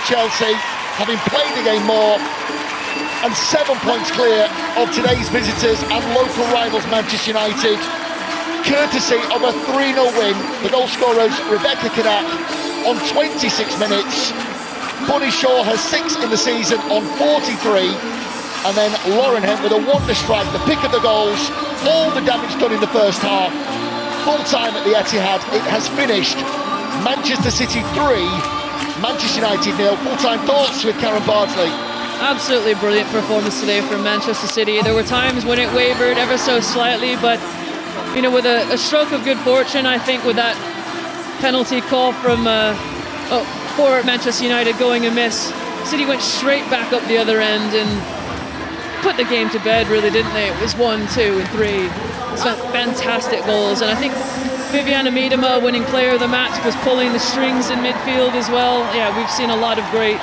Chelsea, having played the game more, and 7 points clear of today's visitors and local rivals Manchester United, courtesy of a 3-0 win. The goal scorers Rebecca Knaak on 26 minutes, Bunny Shaw has 6 in the season on 43, and then Lauren Hemp with a wonder strike, the pick of the goals, all the damage done in the first half. Full time at the Etihad, it has finished Manchester City 3, Manchester United 0. Full-time thoughts with Karen Bardsley. Absolutely brilliant performance today from Manchester City. There were times when it wavered ever so slightly, but you know, with a stroke of good fortune, I think, with that penalty call from for Manchester United going amiss, City went straight back up the other end and put the game to bed, really, didn't they? It was 1, 2 and 3. It's fantastic goals, and I think Viviana Miedema, winning player of the match, was pulling the strings in midfield as well. Yeah, we've seen a lot of great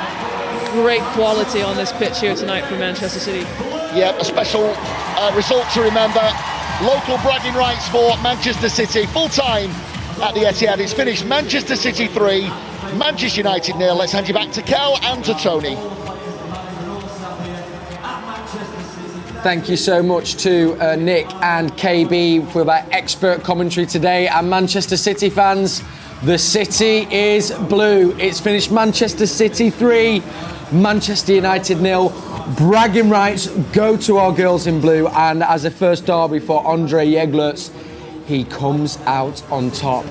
quality on this pitch here tonight for Manchester City. Yeah, a special result to remember. Local bragging rights for Manchester City. Full time at the Etihad. It's finished Manchester City 3, Manchester United 0. Let's hand you back to Cal and to Toni. Thank you so much to Nick and KB for that expert commentary today. And Manchester City fans, the city is blue. It's finished Manchester City 3, Manchester United 0. Bragging rights go to our girls in blue. And as a first derby for Andre Yaglet, he comes out on top.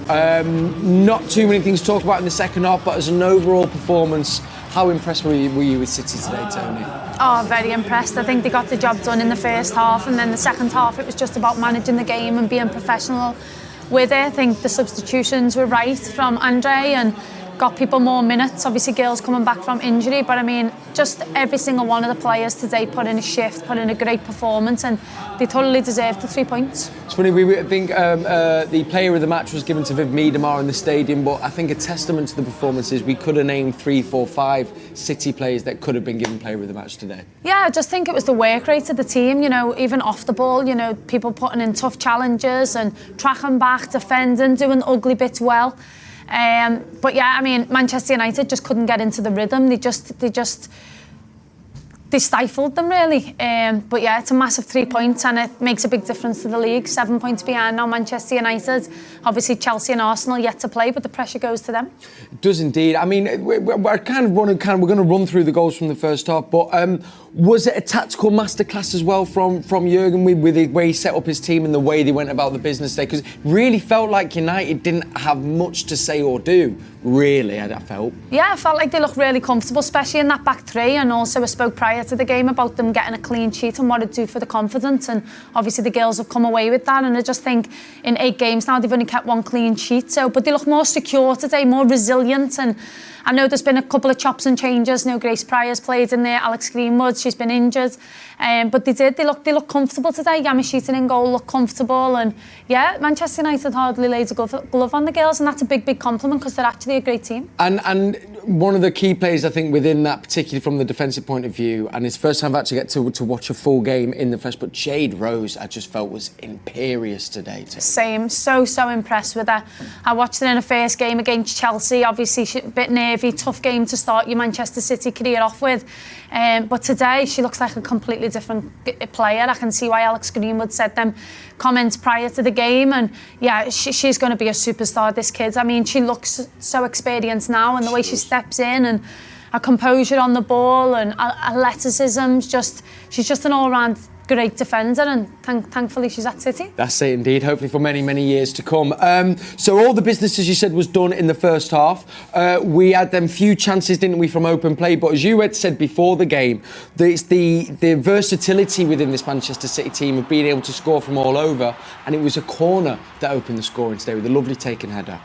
Not too many things to talk about in the second half, but as an overall performance, how impressed were you with City today, Toni? Oh, very impressed. I think they got the job done in the first half, and then the second half it was just about managing the game and being professional with it. I think the substitutions were right from Andre and got people more minutes. Obviously girls coming back from injury, but I mean just every single one of the players today put in a shift, put in a great performance, and they totally deserved the 3 points. It's funny, I think the player of the match was given to Viv Miedema in the stadium, but I think a testament to the performances, we could have named 3, 4, 5 City players that could have been given player of the match today. Yeah, I just think it was the work rate of the team, you know, even off the ball, you know, people putting in tough challenges and tracking back, defending, doing ugly bits well. But yeah, I mean, Manchester United just couldn't get into the rhythm. They stifled them, really. But yeah, it's a massive 3 points and it makes a big difference to the league. 7 points behind now Manchester United. Obviously Chelsea and Arsenal yet to play, but the pressure goes to them. It does indeed. I mean, we're going to run through the goals from the first half, but was it a tactical masterclass as well from Jurgen with the way he set up his team and the way they went about the business today? Because it really felt like United didn't have much to say or do, really, I felt. Yeah, I felt like they looked really comfortable, especially in that back three, and also I spoke prior to the game about them getting a clean sheet and what it'd do for the confidence, and obviously the girls have come away with that, and I just think in 8 games now they've only kept 1 clean sheet, but they look more secure today, more resilient, and I know there's been a couple of chops and changes. No, Grace Pryor's played in there, Alex Greenwood, she's been injured. But they look comfortable today. Yamashita in goal looked comfortable, and yeah, Manchester United hardly laid a glove on the girls, and that's a big compliment because they're actually a great team. And one of the key players, I think, within that, particularly from the defensive point of view, and it's first time I've actually get to watch a full game in the flesh, but Jade Rose, I just felt was imperious today. Same, so impressed with her. I watched her in her first game against Chelsea. Obviously, she's a bit nervy, tough game to start your Manchester City career off with. But today, she looks like a completely different player. I can see why Alex Greenwood said them comments prior to the game. And yeah, she's going to be a superstar, this kid. I mean, she looks so experienced now, and the way she steps in and her composure on the ball and athleticism, she's just an all-round great defender, and thankfully she's at City. That's it indeed, hopefully for many, many years to come. So all the business, as you said, was done in the first half. We had them few chances, didn't we, from open play, but as you had said before the game, it's the versatility within this Manchester City team of being able to score from all over, and it was a corner that opened the scoring today with a lovely taken header.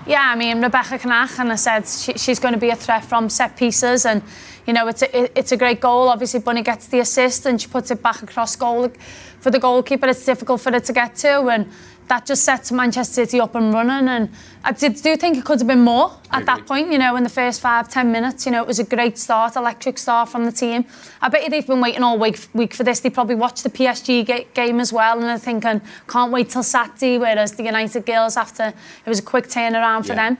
Yeah, I mean, Rebecca Knaak, and I said she's going to be a threat from set pieces, and you know, it's a great goal. Obviously, Bunny gets the assist and she puts it back across goal for the goalkeeper. It's difficult for her to get to, and that just sets Manchester City up and running, and I do think it could have been more at that point, you know, in the first 5-10 minutes. You know, it was a great start, electric start from the team. I bet you they've been waiting all week for this. They probably watched the PSG game as well, and they're thinking, can't wait till Saturday, whereas the United girls, after, it was a quick turnaround for them.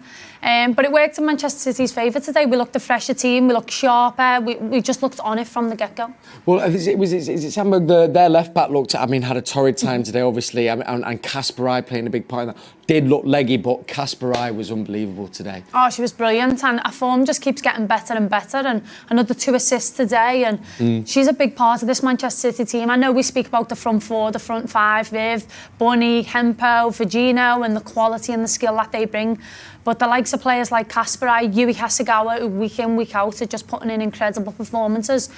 But it worked in Manchester City's favour today. We looked a fresher team, we looked sharper, we just looked on it from the get-go. Well, is it Sandberg, their left-back had a torrid time today, obviously, and Kasperai playing a big part in that. Did look leggy, but Kasperai was unbelievable today. Oh, she was brilliant, and her form just keeps getting better and better, and another 2 assists today, and she's a big part of this Manchester City team. I know we speak about the front 4, the front 5, Viv, Bunny, Hempo, Virginia, and the quality and the skill that they bring, but the likes of players like Kasperai, Yui Hasegawa, who week in, week out are just putting in incredible performances.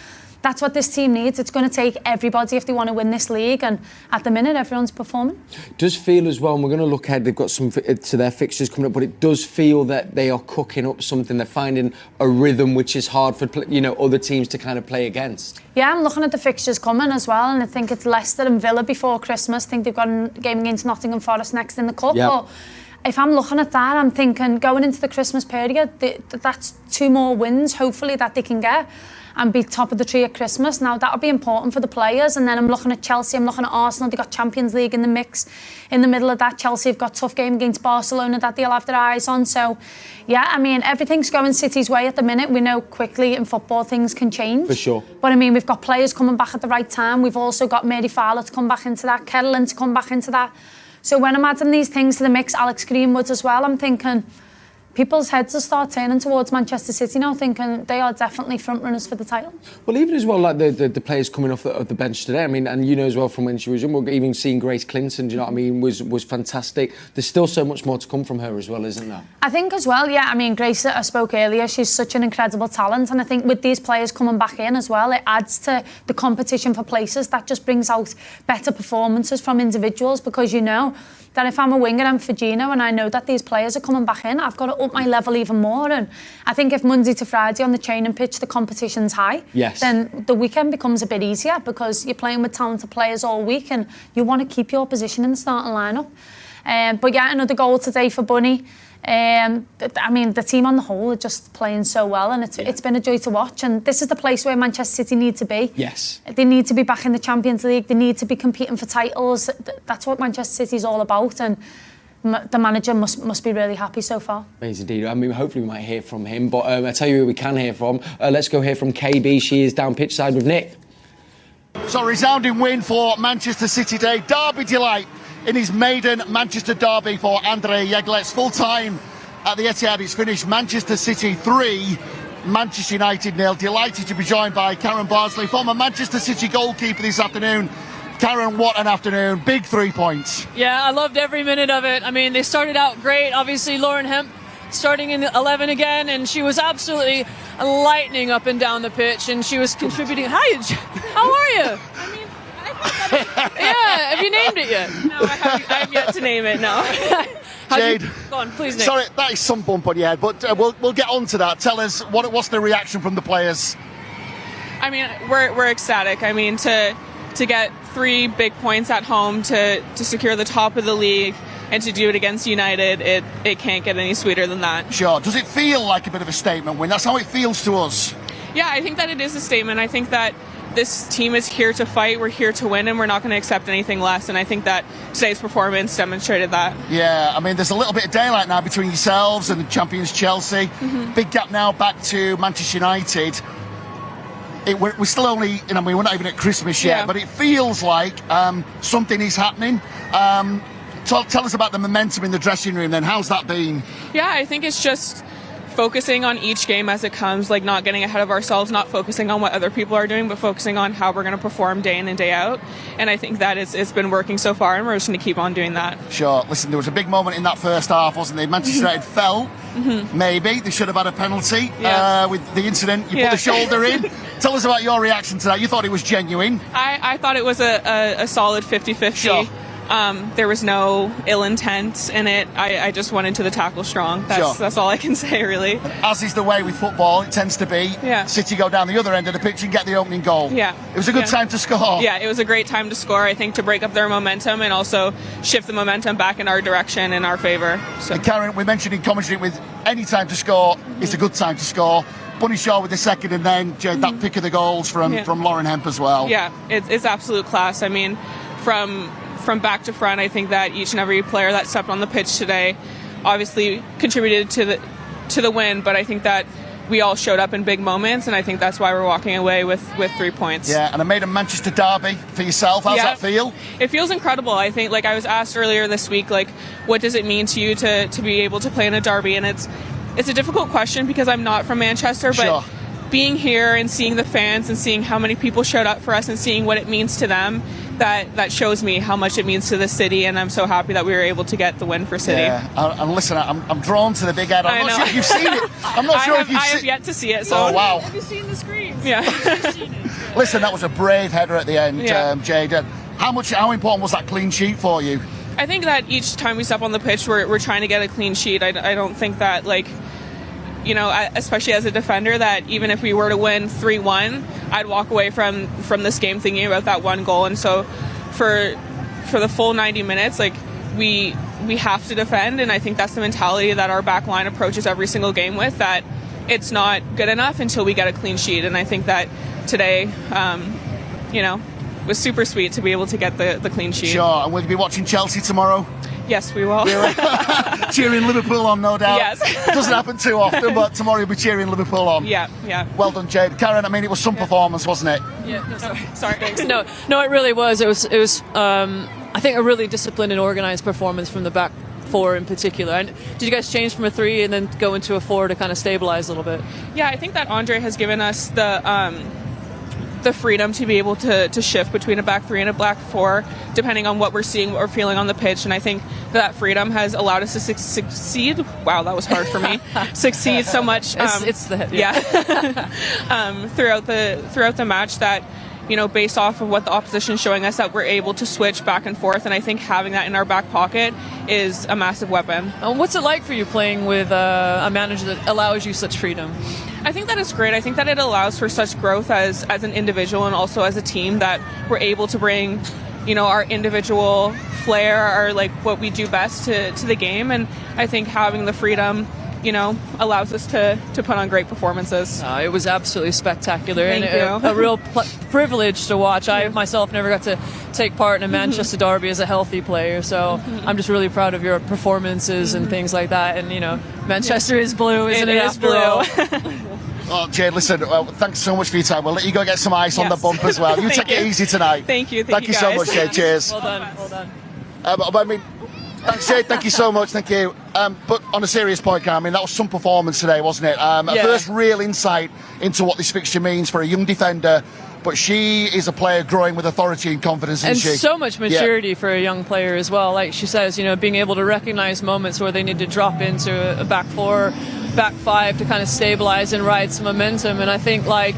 That's what this team needs. It's going to take everybody if they want to win this league, and at the minute everyone's performing. Does feel as well, and we're going to look ahead, they've got some to their fixtures coming up, but it does feel that they are cooking up something. They're finding a rhythm which is hard for other teams to kind of play against. Yeah, I'm looking at the fixtures coming as well, and I think it's Leicester and Villa before Christmas. I think they've got a game against Nottingham Forest next in the cup. Yep. But if I'm looking at that, I'm thinking going into the Christmas period, that's 2 more wins hopefully that they can get and be top of the tree at Christmas. Now, that'll be important for the players. And then I'm looking at Chelsea, I'm looking at Arsenal. They've got Champions League in the mix. In the middle of that, Chelsea have got a tough game against Barcelona that they'll have their eyes on. So, yeah, I mean, everything's going City's way at the minute. We know quickly in football things can change. For sure. But, I mean, we've got players coming back at the right time. We've also got Mary Fowler to come back into that, Kettlin to come back into that. So when I'm adding these things to the mix, Alex Greenwood as well, I'm thinking people's heads will start turning towards Manchester City now, thinking they are definitely front runners for the title. Well, even as well, like the players coming off the bench today. I mean, and you know as well from when she was young, we're even seeing Grace Clinton. Do you know what I mean? Was fantastic. There's still so much more to come from her as well, isn't there? I think as well. Yeah. I mean, Grace, I spoke earlier. She's such an incredible talent, and I think with these players coming back in as well, it adds to the competition for places. That just brings out better performances from individuals, because you know that if I'm a winger and Fagino and I know that these players are coming back in, I've got to up my level even more. And I think if Monday to Friday on the training pitch the competition's high, then the weekend becomes a bit easier, because you're playing with talented players all week and you want to keep your position in the starting lineup. But yeah, another goal today for Bunny. I mean, the team on the whole are just playing so well, and it's been a joy to watch. And this is the place where Manchester City need to be. Yes. They need to be back in the Champions League. They need to be competing for titles. That's what Manchester City is all about, and the manager must be really happy so far. Amazing indeed. I mean, hopefully we might hear from him, but I tell you who we can hear from. Let's go hear from KB. She is down pitch side with Nick. So, resounding win for Manchester City today. Derby delight in his maiden Manchester derby for Andre Yaglet. Full time at the Etihad, it's finished Manchester City 3, Manchester United 0. Delighted to be joined by Karen Bardsley, former Manchester City goalkeeper this afternoon. Karen, what an afternoon. Big 3 points. Yeah, I loved every minute of it. I mean, they started out great. Obviously, Lauren Hemp starting in 11 again, and she was absolutely lightning up and down the pitch, and she was contributing. Hi, how are you? I mean, Yeah, have you named it yet? no, I have yet to name it, no. Jade, go on, please, Nick. Sorry, that is some bump on your head, but we'll get on to that. Tell us, what's the reaction from the players? I mean, we're ecstatic. I mean, to get 3 big points at home, to secure the top of the league, and to do it against United, it can't get any sweeter than that. Sure. Does it feel like a bit of a statement win? That's how it feels to us. Yeah, I think that it is a statement. I think that this team is here to fight, we're here to win, and we're not going to accept anything less, and I think that today's performance demonstrated that. Yeah, I mean, there's a little bit of daylight now between yourselves and the champions Chelsea. Big gap now back to Manchester United. We're still only, we're not even at Christmas yet, but it feels like something is happening. Tell us about the momentum in the dressing room then. How's that been? Yeah, I think it's just focusing on each game as it comes, like not getting ahead of ourselves, not focusing on what other people are doing, but focusing on how we're going to perform day in and day out. And I think that it's been working so far, and we're just going to keep on doing that. Sure. Listen, there was a big moment in that first half, wasn't there? Manchester United fell. Maybe they should have had a penalty with the incident. You put the shoulder in. Tell us about your reaction to that. You thought it was genuine. I thought it was a solid 50-50. Sure. There was no ill intent in it. I just went into the tackle strong. That's all I can say, really. As is the way with football, it tends to be. Yeah. City go down the other end of the pitch and get the opening goal. Yeah. It was a good time to score. Yeah, it was a great time to score, I think, to break up their momentum and also shift the momentum back in our direction, in our favour. So. And Karen, we mentioned in commentary with any time to score, it's a good time to score. Bunny Shaw with the second, and then Jade, that pick of the goals from Lauren Hemp as well. Yeah, it's absolute class. I mean, from back to front, I think that each and every player that stepped on the pitch today obviously contributed to the win, but I think that we all showed up in big moments, and I think that's why we're walking away with 3 points. Yeah, and I made a Manchester derby for yourself. How's that feel? It feels incredible. I think, like I was asked earlier this week, like, what does it mean to you to be able to play in a derby? And it's a difficult question because I'm not from Manchester, but being here and seeing the fans and seeing how many people showed up for us and seeing what it means to them, that shows me how much it means to the city, and I'm so happy that we were able to get the win for City. Yeah, and listen, I'm drawn to the big head. I'm not sure if you've seen it. I'm not sure if you've seen it. I have yet to see it. So. Oh, wow. Have you seen the screens? Yeah. Listen, that was a brave header at the end, Jade. How important was that clean sheet for you? I think that each time we step on the pitch, we're trying to get a clean sheet. I don't think that, like, you know, especially as a defender, that even if we were to win 3-1, I'd walk away from this game thinking about that one goal. And so for the full 90 minutes, like, we have to defend, and I think that's the mentality that our back line approaches every single game with, that it's not good enough until we get a clean sheet. And I think that today, you know, was super sweet to be able to get the clean sheet. Sure, and will you be watching Chelsea tomorrow? Yes, we will. Cheering Liverpool on, no doubt. Yes. It doesn't happen too often, but tomorrow you'll be cheering Liverpool on. Yeah. Well done, Jade. Karen, I mean, it was some performance, wasn't it? Yeah. No, sorry. No, it really was. It was. I think a really disciplined and organised performance from the back four in particular. And did you guys change from a 3 and then go into a 4 to kind of stabilise a little bit? Yeah, I think that Andre has given us the freedom to be able to shift between a back 3 and a back 4, depending on what we're seeing or feeling on the pitch. And I think that freedom has allowed us to succeed. Wow, that was hard for me. Succeed so much. Throughout the match, that, you know, based off of what the opposition is showing us, that we're able to switch back and forth. And I think having that in our back pocket is a massive weapon. What's it like for you playing with a manager that allows you such freedom? I think that is great. I think that it allows for such growth as an individual and also as a team, that we're able to bring, you know, our individual flair, or like what we do best to the game. And I think having the freedom, you know, allows us to put on great performances. It was absolutely spectacular. Thank you. A real privilege to watch. I myself never got to take part in a Manchester derby as a healthy player, so I'm just really proud of your performances and things like that. And, you know, Manchester is blue, isn't it? It is blue. Oh, Jade, listen, thanks so much for your time. We'll let you go get some ice on the bump as well. You take it easy tonight. Thank you. Thank you so much, Jade. Cheers. Well done. I mean, thanks, Jade. Thank you so much. Thank you. But on a serious point, Karen, I mean, that was some performance today, wasn't it? A first real insight into what this fixture means for a young defender. But she is a player growing with authority and confidence, isn't she? And so much maturity for a young player as well. Like she says, you know, being able to recognise moments where they need to drop into a back 4, back 5 to kind of stabilise and ride some momentum. And I think, like,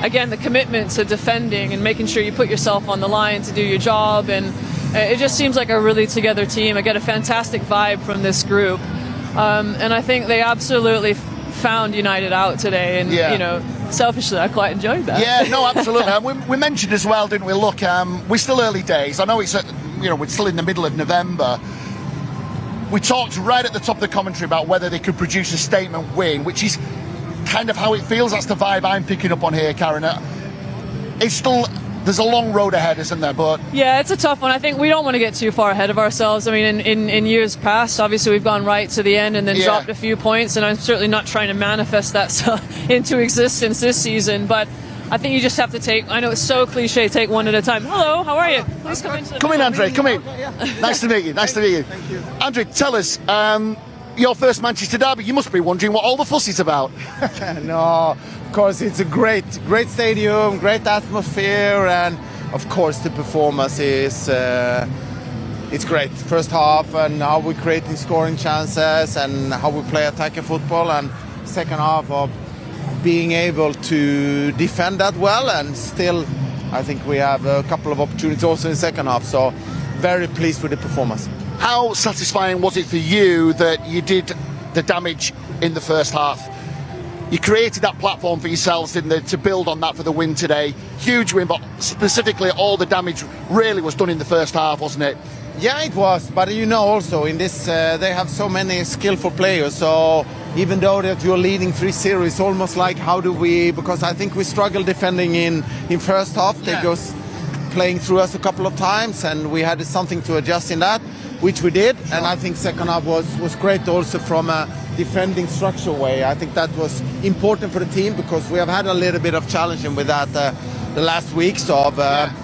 again, the commitment to defending and making sure you put yourself on the line to do your job. And it just seems like a really together team. I get a fantastic vibe from this group. And I think they absolutely found United out today. And, you know, selfishly, I quite enjoyed that. Yeah, no, absolutely. We mentioned as well, didn't we? Look, we're still early days. I know it's, you know, we're still in the middle of November. We talked right at the top of the commentary about whether they could produce a statement win, which is kind of how it feels. That's the vibe I'm picking up on here, Karen. It's still, there's a long road ahead, isn't there? But yeah, it's a tough one. I think we don't want to get too far ahead of ourselves. I mean, in years past, obviously we've gone right to the end and then dropped a few points, and I'm certainly not trying to manifest that into existence this season. But I think you just have to take, I know it's so cliche, take one at a time. Hello, how are you? Please come into the Come in, Andre, come in. Nice to meet you, nice to meet you. Thank you. Andre, tell us, your first Manchester derby, you must be wondering what all the fuss is about. No, of course, it's a great stadium, great atmosphere, and of course the performance is it's great. First half, and how we're creating scoring chances and how we play attacking football, and second half of being able to defend that well, and still I think we have a couple of opportunities also in the second half. So very pleased with the performance. How satisfying was it for you that you did the damage in the first half? You created that platform for yourselves, didn't they, to build on that for the win today? Huge win, but specifically all the damage really was done in the first half, wasn't it? Yeah, it was, but you know, also in this they have so many skillful players, so even though that you're leading 3-0, it's almost like how do we, because I think we struggled defending in first half. They just playing through us a couple of times, and we had something to adjust in that, which we did. And I think second half was great also from a defending structure way. I think that was important for the team because we have had a little bit of challenging with that the last weeks of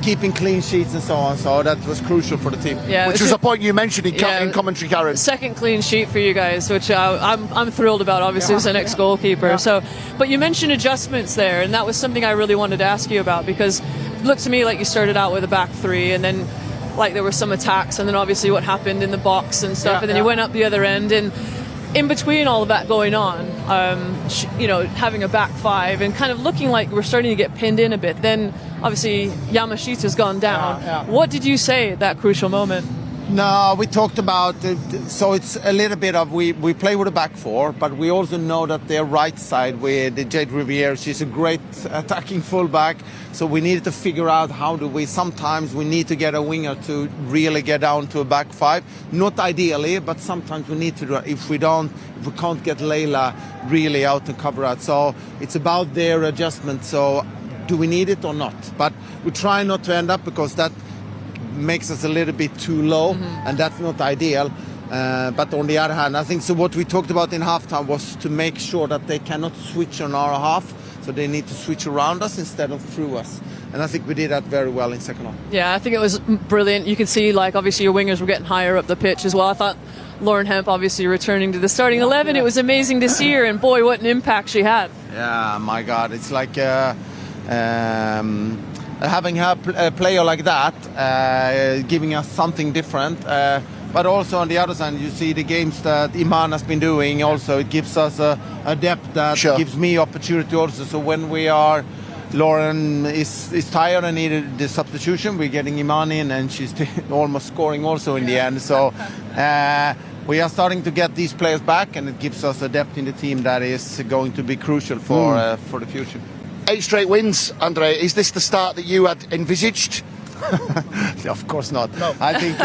keeping clean sheets and so on. So that was crucial for the team. Yeah, which was a point you mentioned in commentary, Karen. Second clean sheet for you guys, which I'm thrilled about, obviously, as an ex-goalkeeper. Yeah. So, but you mentioned adjustments there, and that was something I really wanted to ask you about because it looked to me like you started out with a back three, and then like there were some attacks, and then obviously what happened in the box and stuff, and then you went up the other end, and in between all of that going on, having a back five and kind of looking like we're starting to get pinned in a bit. Then obviously Yamashita's gone down. What did you say at that crucial moment? No, we talked about so it's a little bit of we play with a back four, but we also know that their right side with Jade Riviere, she's a great attacking fullback. So we needed to figure out how do we. Sometimes we need to get a winger to really get down to a back five. Not ideally, but sometimes we need to do it. If we can't get Leila really out to cover out. So it's about their adjustment. So do we need it or not? But we try not to end up because that makes us a little bit too low, and that's not ideal. But on the other hand, I think so what we talked about in halftime was to make sure that they cannot switch on our half, so they need to switch around us instead of through us. And I think we did that very well in second half. Yeah, I think it was brilliant. You could see, like, obviously your wingers were getting higher up the pitch as well. I thought Lauren Hemp obviously returning to the starting 11. It was amazing to see her, and boy, what an impact she had. Yeah, my God, it's like having a player like that, giving us something different. But also on the other side, you see the games that Iman has been doing. Also, it gives us a depth that gives me opportunity also. So when Lauren is tired and needed the substitution, we're getting Iman in, and she's almost scoring also in the end. So we are starting to get these players back, and it gives us a depth in the team that is going to be crucial for the future. 8 straight wins, Andre. Is this the start that you had envisaged? Of course not. No. I think,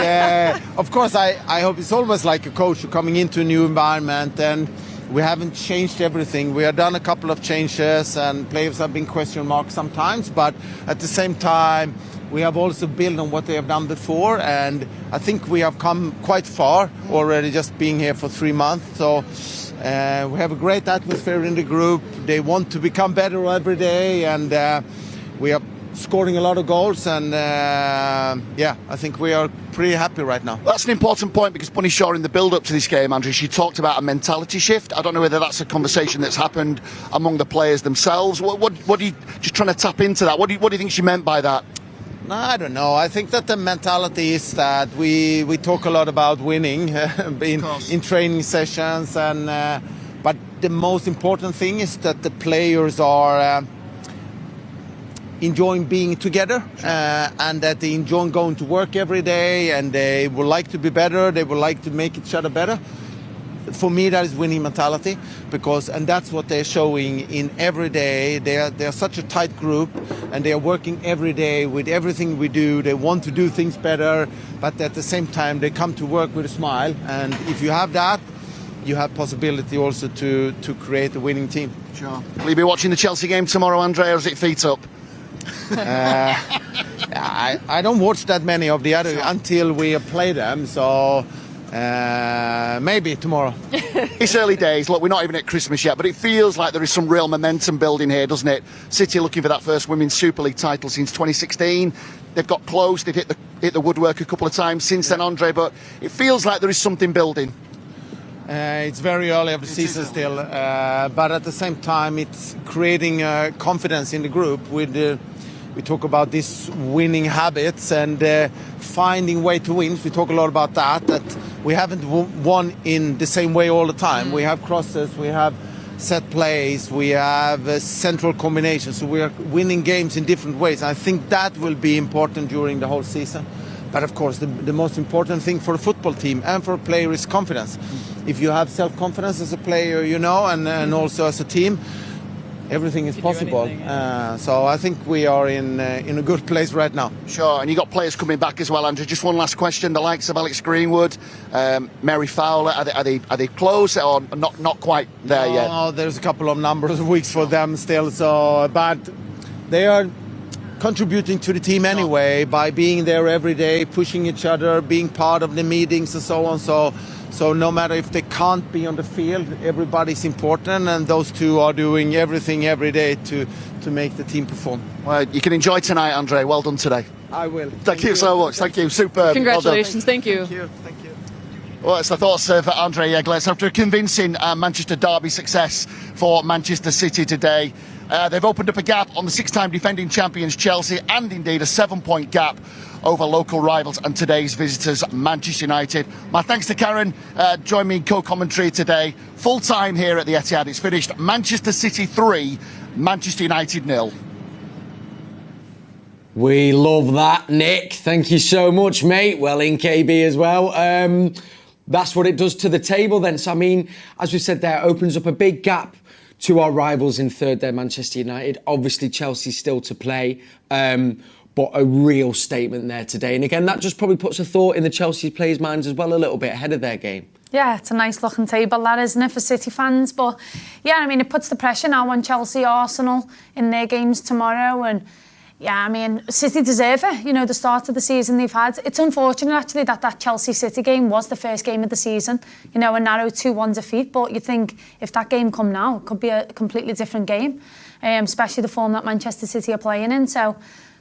of course, I hope it's almost like a coach coming into a new environment, and we haven't changed everything. We have done a couple of changes, and players have been question marks sometimes, but at the same time, we have also built on what they have done before, and I think we have come quite far already just being here for 3 months. So we have a great atmosphere in the group. They want to become better every day, and we are scoring a lot of goals, and I think we are pretty happy right now. That's an important point because Bunny Shaw in the build-up to this game, Andrew, she talked about a mentality shift. I don't know whether that's a conversation that's happened among the players themselves. What are you just trying to tap into that? What do you think she meant by that? No, I don't know. I think that the mentality is that we talk a lot about winning in training sessions, and but the most important thing is that the players are enjoying being together, and that they enjoy going to work every day, and they would like to be better. They would like to make each other better. For me, that is winning mentality, and that's what they're showing in every day. They are such a tight group, and they are working every day with everything we do. They want to do things better, but at the same time, they come to work with a smile. And if you have that, you have possibility also to create a winning team. Sure. Will you be watching the Chelsea game tomorrow, Andre, or is it feet up? I don't watch that many of the other until we play them, so maybe tomorrow. It's early days. Look, we're not even at Christmas yet, but it feels like there is some real momentum building here, doesn't it? City looking for that first Women's Super League title since 2016. They've got close. They've hit the woodwork a couple of times since then, Andre, but it feels like there is something building. It's very early of the season still, but at the same time, it's creating confidence in the group. We talk about these winning habits and finding way to win. We talk a lot about that we haven't won in the same way all the time. We have crosses, we have set plays, we have central combinations. So we are winning games in different ways. I think that will be important during the whole season. But of course, the most important thing for a football team and for a player is confidence. If you have self-confidence as a player, you know, and also as a team, everything is possible. So I think we are in a good place right now. Sure, and you got players coming back as well, Andrew. Just one last question: the likes of Alex Greenwood, Mary Fowler, are they close or not quite there yet? No, there's a couple of numbers of weeks for them still. So, but they are contributing to the team anyway by being there every day, pushing each other, being part of the meetings and so on. So no matter if they can't be on the field, everybody's important, and those two are doing everything every day to make the team perform. Well, you can enjoy tonight, Andre. Well done today. I will. Thank you so much. Thank you. Superb. Congratulations. Thank you. Thank you. Well, it's the thoughts of Andre Yaglet after a convincing Manchester derby success for Manchester City today. They've opened up a gap on the six-time defending champions Chelsea, and indeed a 7-point gap over local rivals and today's visitors Manchester United. My thanks to Karen, join me in co-commentary today. Full time here at the Etihad. It's finished Manchester City 3, Manchester United 0. We love that, Nick. Thank you so much, mate. Well in, KB, as well. That's what it does to the table then. So, I mean, as we said there, opens up a big gap to our rivals in third there, Manchester United. Obviously, Chelsea still to play, but a real statement there today. And again, that just probably puts a thought in the Chelsea players' minds as well, a little bit ahead of their game. Yeah, it's a nice looking table, that, isn't it, for City fans? But yeah, I mean, it puts the pressure now on Chelsea, Arsenal in their games tomorrow. And yeah, I mean, City deserve it. You know, the start of the season they've had. It's unfortunate, actually, that Chelsea-City game was the first game of the season. You know, a narrow 2-1 defeat. But you think if that game come now, it could be a completely different game, especially the form that Manchester City are playing in. So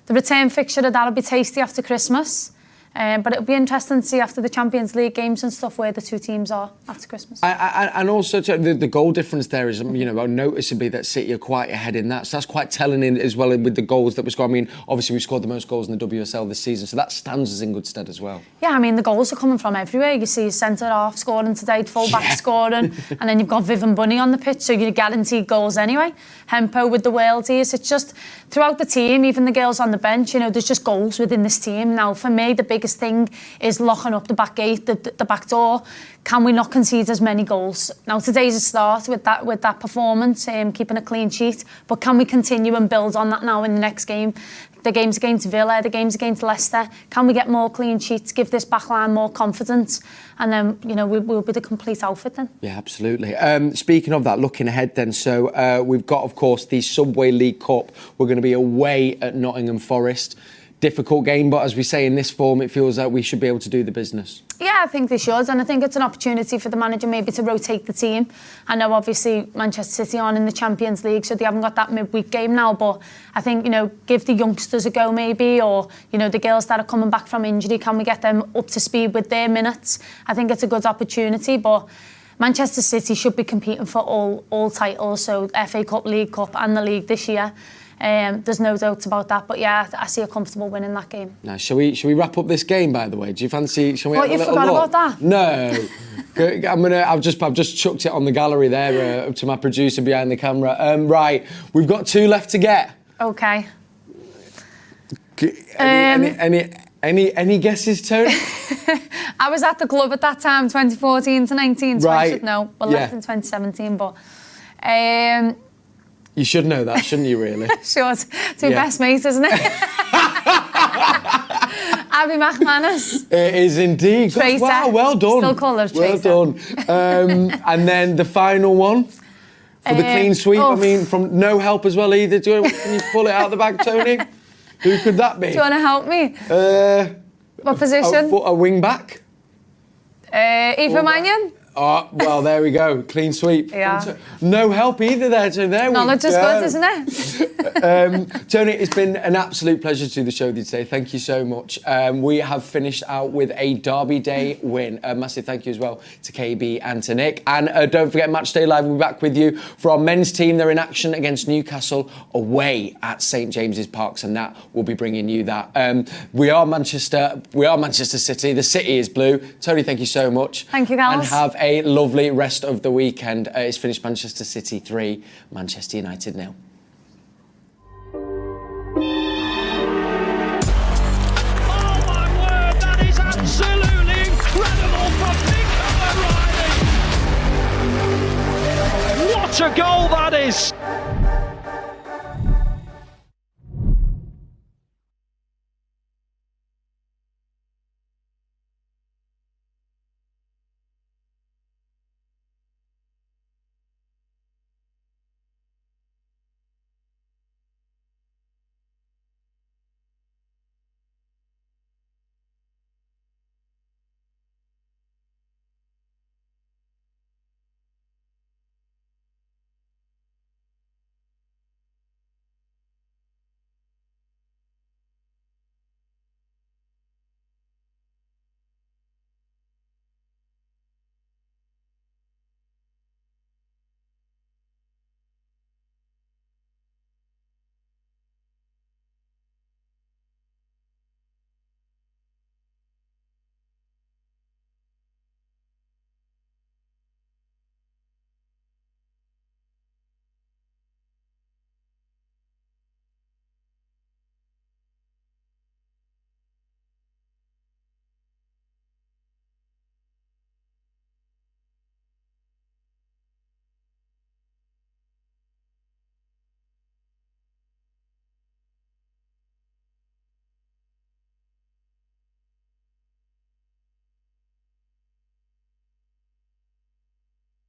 the return fixture of that'll be tasty after Christmas. But it'll be interesting to see after the Champions League games and stuff where the two teams are after Christmas. And also the goal difference there is, you know, noticeably that City are quite ahead in that. So that's quite telling in as well with the goals that we scored. I mean, obviously we scored the most goals in the WSL this season, so that stands us in good stead as well. Yeah, I mean, the goals are coming from everywhere. You see centre-half scoring today, full-back scoring, and then you've got Viv and Bunny on the pitch, so you're guaranteed goals anyway. Hemp with the worldies. It's just throughout the team, even the girls on the bench, you know, there's just goals within this team. Now, for me, the biggest thing is locking up the back gate, the back door. Can we not concede as many goals? Now, today's a start with that performance, keeping a clean sheet, but can we continue and build on that now in the next game? The games against Villa, the games against Leicester. Can we get more clean sheets, give this backline more confidence? And then, you know, we'll be the complete outfit then. Yeah, absolutely. Speaking of that, looking ahead then, so we've got, of course, the Subway League Cup. We're going to be away at Nottingham Forest. Difficult game, but as we say, in this form, it feels like we should be able to do the business. Yeah, I think they should, and I think it's an opportunity for the manager maybe to rotate the team. I know obviously Manchester City aren't in the Champions League, so they haven't got that midweek game now, but I think, you know, give the youngsters a go maybe, or, you know, the girls that are coming back from injury, can we get them up to speed with their minutes? I think it's a good opportunity, but Manchester City should be competing for all titles, so FA Cup, League Cup and the League this year. There's no doubt about that, but yeah, I see a comfortable win in that game. Now, shall we wrap up this game? By the way, do you fancy? Shall we? What, have you a little forgot look? about that? No, I've just chucked it on the gallery there to my producer behind the camera. Right, we've got 2 left to get. Okay. Any guesses, Toni? I was at the club at that time, 2014 to 19, so right. I should know. Well, left in 2017, but. You should know that, shouldn't you, really? Sure, two best mates, isn't it? Abby McManus. It is indeed. Traitor. Wow, well done. Still call her Well Traitor. done. And then the final one for the clean sweep. I mean, from no help as well either. Can you pull it out the bag, Toni? Who could that be? Do you want to help me? What position? A wing back. Eva Mannion. Oh, well, there we go. Clean sweep. Yeah. No help either there. So there Knowledge is good, isn't it? Toni, it's been an absolute pleasure to do the show with you today. Thank you so much. We have finished out with a Derby Day win. A massive thank you as well to KB and to Nick. And don't forget, Matchday Live will be back with you for our men's team. They're in action against Newcastle away at St James's Park, and that will be bringing you that. We are Manchester City. The city is blue. Toni, thank you so much. Thank you, guys. And have a lovely rest of the weekend. It's finished Manchester City 3, Manchester United 0. Oh my word, What a goal that is!